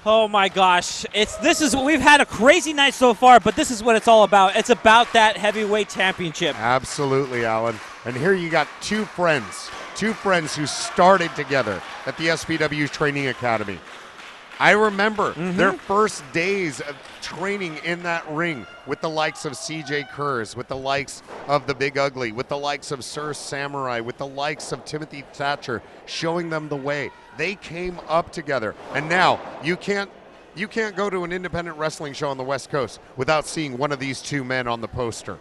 Oh my gosh. We've had a crazy night so far, but this is what it's all about. It's about that heavyweight championship. Absolutely, Alan. And here you got two friends who started together at the SPW Training Academy. I remember their first days of training in that ring with the likes of CJ Kurz, with the likes of the Big Ugly, with the likes of Sir Samurai, with the likes of Timothy Thatcher, showing them the way. They came up together, and now you can't go to an independent wrestling show on the West Coast without seeing one of these two men on the poster.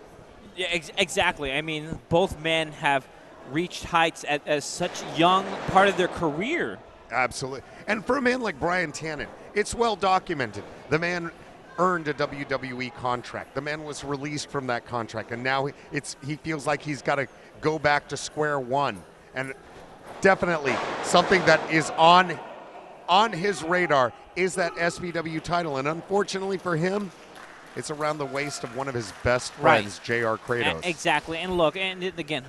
Yeah, exactly. I mean, both men have reached heights at such young part of their career. Absolutely. And for a man like Brian Tannen, it's well documented. The man earned a WWE contract. The man was released from that contract, and now he feels like he's got to go back to square one. And definitely something that is on his radar is that SPW title. And unfortunately for him, it's around the waist of one of his best friends, JR Kratos. Exactly. And look, and again,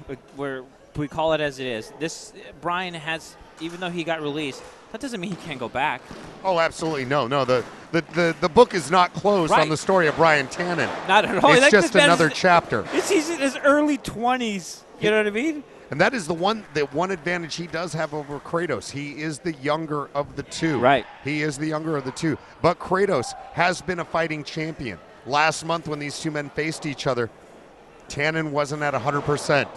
we call it as it is. This Brian has, even though he got released, that doesn't mean he can't go back. Oh, absolutely no. The book is not closed on the story of Brian Tannen. Not at all. It's just another chapter. He's in his early 20s. You know what I mean? And that is the one advantage he does have over Kratos. He is the younger of the two. Right. He is the younger of the two. But Kratos has been a fighting champion. Last month when these two men faced each other, Tannen wasn't at 100%.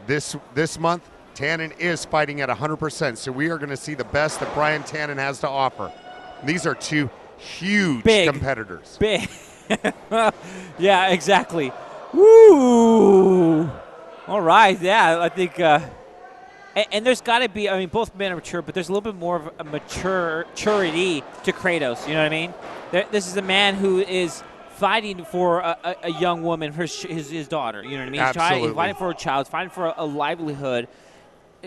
This month, Tannen is fighting at 100%, so we are going to see the best that Brian Tannen has to offer. These are two huge competitors. Big. Yeah, exactly. Woo! All right, yeah, I think, and there's got to be, I mean, both men are mature, but there's a little bit more of a maturity to Kratos, you know what I mean? This is a man who is fighting for a young woman, his daughter, you know what I mean? Absolutely. He's fighting for a child, fighting for a livelihood,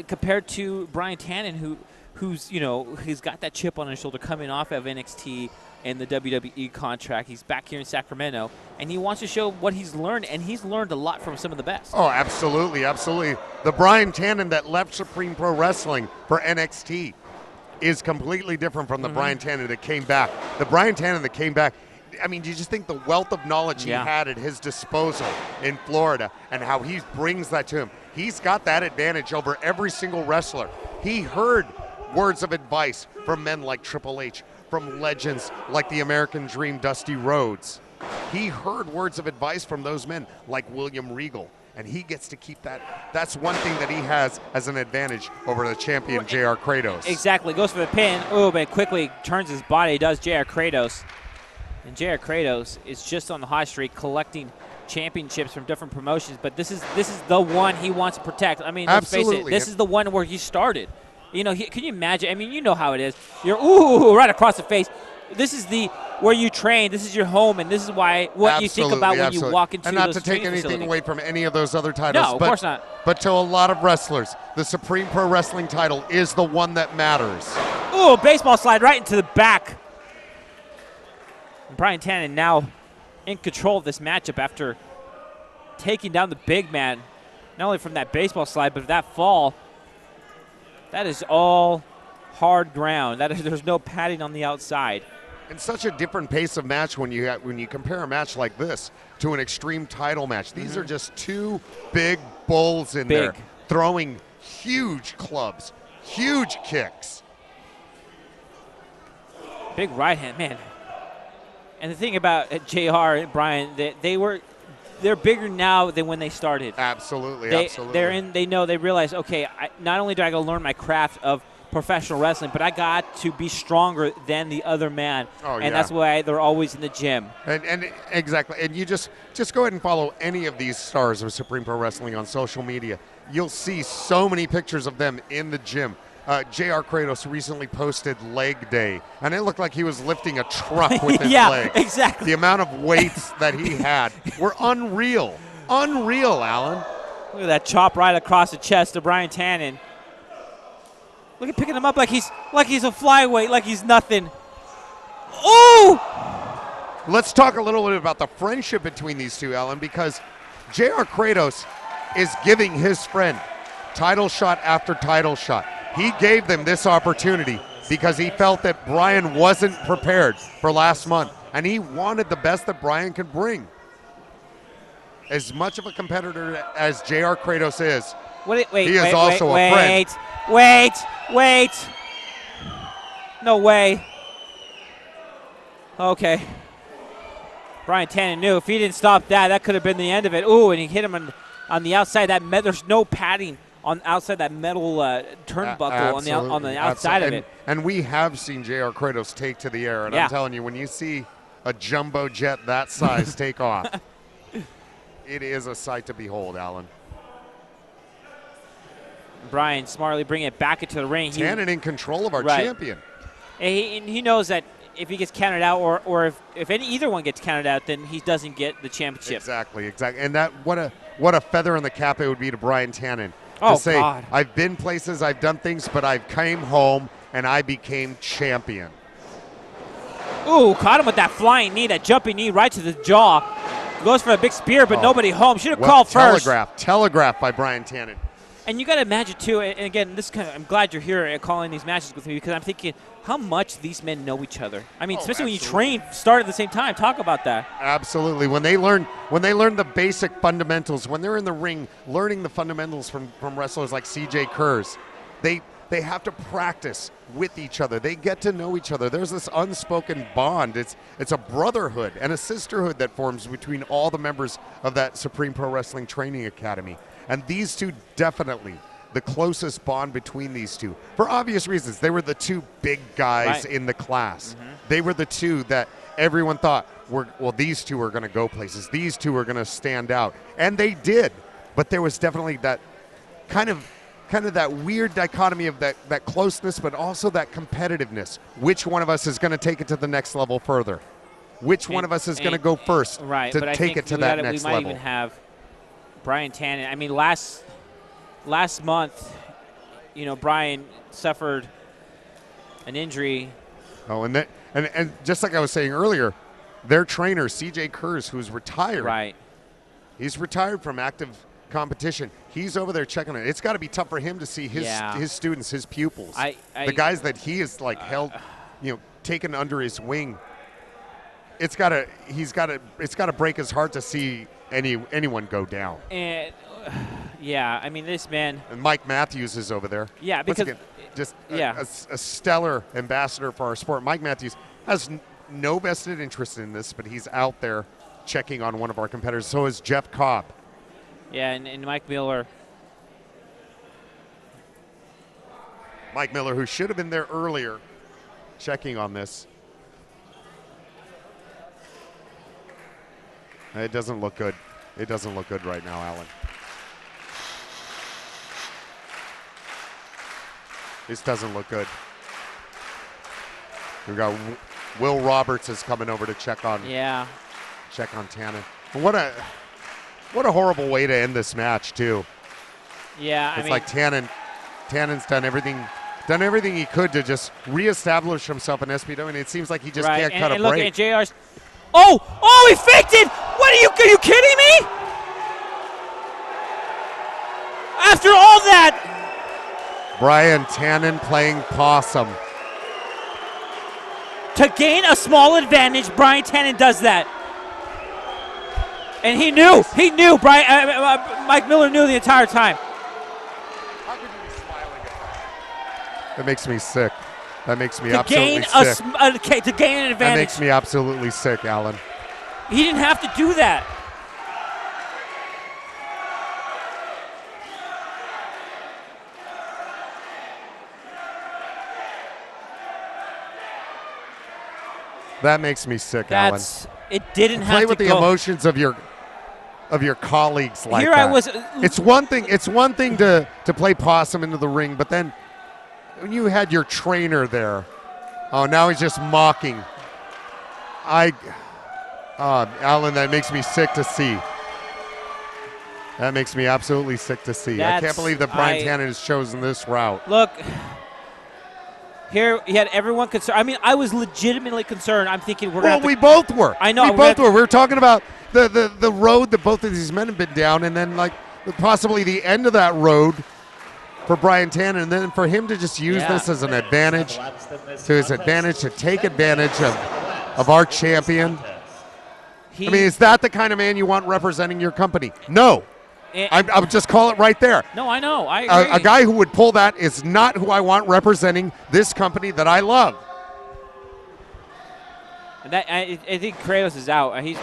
compared to Brian Tannen, who's, you know, he's got that chip on his shoulder coming off of NXT and the WWE contract. He's back here in Sacramento, and he wants to show what he's learned, and he's learned a lot from some of the best. Oh, absolutely, absolutely. The Brian Tannen that left Supreme Pro Wrestling for NXT is completely different from the Brian Tannen that came back. The Brian Tannen that came back, I mean, do you just think the wealth of knowledge he had at his disposal in Florida and how he brings that to him? He's got that advantage over every single wrestler. He heard words of advice from men like Triple H, from legends like the American Dream, Dusty Rhodes. He heard words of advice from those men like William Regal, and he gets to keep that. That's one thing that he has as an advantage over the champion, JR Kratos. Exactly. Goes for the pin. Oh, but quickly turns his body. Does JR Kratos. And JR Kratos is just on the hot streak collecting championships from different promotions, but this is the one he wants to protect. I mean, let's face it, this is the one where he started. You know, can you imagine? I mean, you know how it is. You're right across the face. This is where you train. This is your home, and this is what you think about when you walk into and not those to take anything facilities. away from any of those other titles. No, of course not. But to a lot of wrestlers, the Supreme Pro Wrestling title is the one that matters. Ooh, baseball slide right into the back. And Brian Tannen now in control of this matchup after taking down the big man, not only from that baseball slide, but that fall. That is all hard ground. There's no padding on the outside. And such a different pace of match when you compare a match like this to an Extreme title match. These are just two big bulls in there throwing huge clubs, huge kicks. Big right hand, man. And the thing about JR and Brian, they're bigger now than when they started. Absolutely, They realize, okay, not only do I got to learn my craft of professional wrestling, but I got to be stronger than the other man. And that's why they're always in the gym. And exactly. And you just go ahead and follow any of these stars of Supreme Pro Wrestling on social media. You'll see so many pictures of them in the gym. JR Kratos recently posted leg day, and it looked like he was lifting a truck with his legs. Yeah, exactly. The amount of weights that he had were unreal. Unreal, Alan. Look at that chop right across the chest of Brian Tannen. Look at picking him up like he's a flyweight, like he's nothing. Oh! Let's talk a little bit about the friendship between these two, Alan, because JR Kratos is giving his friend title shot after title shot. He gave them this opportunity because he felt that Brian wasn't prepared for last month, and he wanted the best that Brian could bring. As much of a competitor as JR Kratos is, he is also a friend. Wait. No way. Okay. Brian Tannen knew if he didn't stop that could have been the end of it. Ooh, and he hit him on the outside. There's no padding on outside that metal turnbuckle on the outside of it. And we have seen JR Kratos take to the air, and I'm telling you, when you see a jumbo jet that size take off, it is a sight to behold, Alan. Brian smartly bringing it back into the ring. Tannen in control of our champion. And he knows that if he gets counted out, or if either one gets counted out, then he doesn't get the championship. Exactly. And that what a feather in the cap it would be to Brian Tannen to say, God. I've been places, I've done things, but I came home and I became champion. Ooh, caught him with that flying knee, that jumping knee right to the jaw. Goes for a big spear, but nobody home. Should have called first. Telegraphed by Brian Tannen. And you got to imagine, too, and again, I'm glad you're here calling these matches with me, because I'm thinking how much these men know each other. I mean, especially when you start at the same time. Talk about that. Absolutely. When they learn the basic fundamentals, when they're in the ring learning the fundamentals from wrestlers like CJ Kurz, they have to practice with each other. They get to know each other. There's this unspoken bond. It's a brotherhood and a sisterhood that forms between all the members of that Supreme Pro Wrestling Training Academy. And these two, definitely the closest bond between these two. For obvious reasons, they were the two big guys in the class. Mm-hmm. They were the two that everyone thought, these two are going to go places. These two are going to stand out. And they did. But there was definitely that kind of that weird dichotomy of that closeness, but also that competitiveness. Which one of us is going to take it to the next level further? Which one of us is going to go first to take it to that next level? We might even have Brian Tannen. I mean, last month, Brian suffered an injury. Oh, and just like I was saying earlier, their trainer, CJ Kurz, who's retired. Right. He's retired from active competition. He's over there checking it. It's got to be tough for him to see his students, his pupils, the guys that he has held, taken under his wing. It's got to break his heart to see anyone go down. And I mean, this man. And Mike Matthews is over there. Yeah, because a stellar ambassador for our sport. Mike Matthews has no vested interest in this, but he's out there checking on one of our competitors. So is Jeff Cobb. Yeah, and Mike Miller. Mike Miller, who should have been there earlier, checking on this. It doesn't look good. It doesn't look good right now, Alan. This doesn't look good. We've got Will Roberts is coming over to check on Tannen. What a horrible way to end this match too. Yeah, it's like Tannen's done everything he could to just reestablish himself in SPW, and it seems like he just can't cut a break. Look at JR's. Oh, he faked it! Are you kidding me? After all that, Brian Tannen playing possum. To gain a small advantage, Brian Tannen does that. And he knew. Mike Miller knew the entire time. How could you be smiling at that? That makes me sick. That makes me absolutely sick. To gain an advantage. That makes me absolutely sick, Alan. He didn't have to do that. That makes me sick, Alan. It didn't have to play with the emotions of your colleagues like that. Here I was. It's one thing to play possum into the ring, but then when you had your trainer there, now he's just mocking. Alan, that makes me sick to see. That makes me absolutely sick to see. I can't believe that Brian Tannen has chosen this route. Look, here you had everyone concerned. I mean, I was legitimately concerned. I'm thinking we're going to. We both were. I know. We both were. We were talking about the road that both of these men have been down, and then possibly the end of that road for Brian Tannen, and then for him to just use this as an advantage, to his advantage, to take advantage of our champion. I mean, is that the kind of man you want representing your company? No. I'll just call it right there. No, I know. I agree. A guy who would pull that is not who I want representing this company that I love. And I think Kratos is out. He's.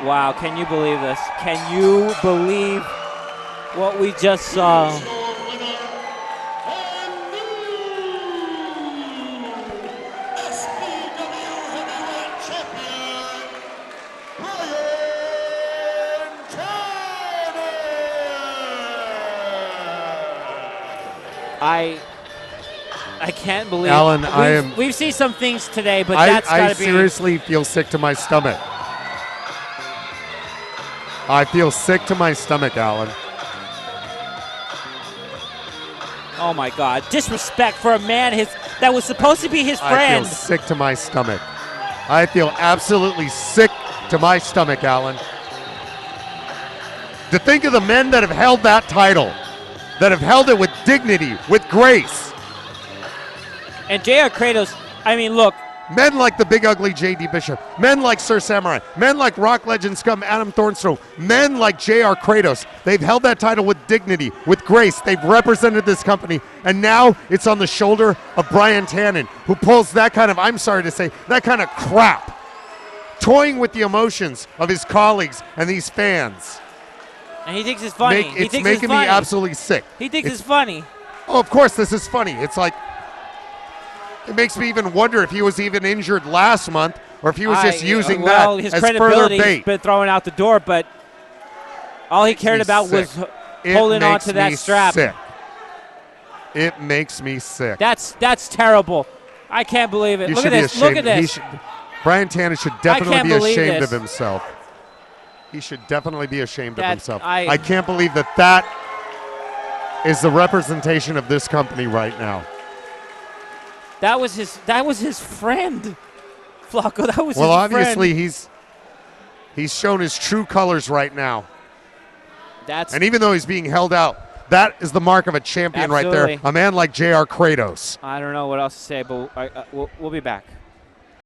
Wow, can you believe this? Can you believe what we just saw? I can't believe. Alan, we've seen some things today, but that's got to be. I seriously feel sick to my stomach. I feel sick to my stomach, Alan. Oh my God! Disrespect for a man that was supposed to be his friend. I feel sick to my stomach. I feel absolutely sick to my stomach, Alan. To think of the men that have held that title, that have held it with dignity, with grace. And J.R. Kratos, I mean, look. Men like the big ugly J.D. Bishop, men like Sir Samurai, men like Rock Legend Scum Adam Thornstone, men like J.R. Kratos. They've held that title with dignity, with grace. They've represented this company, and now it's on the shoulder of Brian Tannen, who pulls that kind of, I'm sorry to say, that kind of crap, toying with the emotions of his colleagues and these fans. And he thinks it's funny. It's making me absolutely sick. He thinks it's funny. Oh, of course, this is funny. It's like, it makes me even wonder if he was even injured last month or if he was just using that his as further credibility's bait. been thrown out the door, but all he cared about was holding on to that strap. Sick. It makes me sick. That's terrible. I can't believe it. Look at this. Look at this. Brian Tannen should definitely be ashamed of this. himself. He should definitely be ashamed of himself. I can't believe that is the representation of this company right now. That was his friend, Flacco. That was his friend. Well, obviously he's shown his true colors right now. And even though he's being held out, that is the mark of a champion right there. A man like J.R. Kratos. I don't know what else to say, but we'll be back.